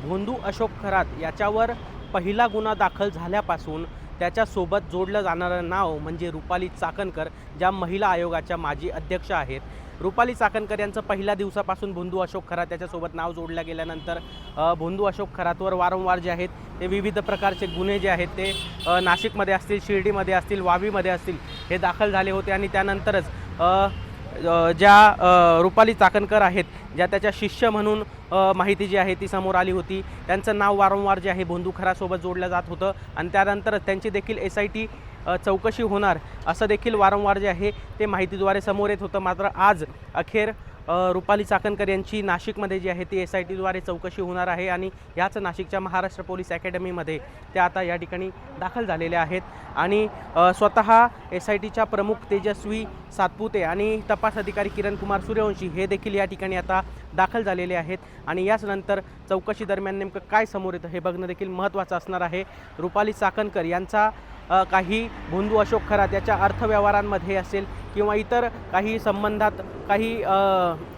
भोंदू अशोक खरात याच्यावर पहिला गुन्हा दाखल झाल्यापासून त्याच्यासोबत जोडलं जाणारं नाव म्हणजे रुपाली चाकणकर, ज्या महिला आयोगाच्या माजी अध्यक्ष आहेत. रुपाली चाकणकर यांचं पहिल्या दिवसापासून भोंदू अशोक खरात त्याच्यासोबत नाव जोडलं गेल्यानंतर भोंदू अशोक खरातवर वारंवार जे आहेत ते विविध प्रकारचे गुन्हे जे आहेत ते नाशिकमध्ये असतील, शिर्डीमध्ये असतील, वावीमध्ये असतील हे दाखल झाले होते. आणि त्यानंतरच ज्या रुपाली चाकणकर आहेत, ज्या त्याच्या शिष्य म्हणून माहिती जी आहे ती समोर आली होती, त्यांचं नाव वारंवार जे आहे भोंदू खरासोबत जोडलं जात होतं. आणि त्यानंतरच त्यांची देखील SIT चौकशी होणार असं देखील वारंवार जे आहे ते माहितीद्वारे समोर येत होतं. मात्र आज अखेर रुपाली चाकणकर यांची नाशिकमध्ये जी आहे ती SITद्वारे चौकशी होणार आहे. आणि याच नाशिकच्या महाराष्ट्र पोलीस अकॅडमीमध्ये त्या आता या ठिकाणी दाखल झालेल्या आहेत. आणि स्वतः SITच्या प्रमुख तेजस्वी सातपुते आणि तपास अधिकारी किरण कुमार सूर्यवंशी हे देखील या ठिकाणी आता दाखल झालेले आहेत. आणि याच नंतर चौकशी दरम्यान नेमकं काय समोर येतं हे बघणं देखील महत्त्वाचं असणार आहे. रुपाली चाकणकर यांचा काही भोंदू अशोक खरात याच्या अर्थव्यवहारांमध्ये असेल किंवा इतर काही संबंधात काही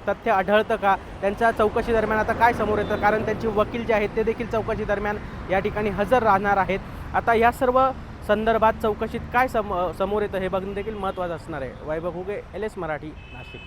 तथ्य आढळतं का, त्यांच्या चौकशी दरम्यान आता काय समोर येतं, कारण त्यांचे वकील जे आहेत ते देखील चौकशी दरम्यान या ठिकाणी हजर राहणार आहेत. आता या सर्व संदर्भात चौकशीत काय समोर येतं हे बघणं देखील महत्त्वाचं असणार आहे. वैभव हुगे, LS मराठी, नाशिक.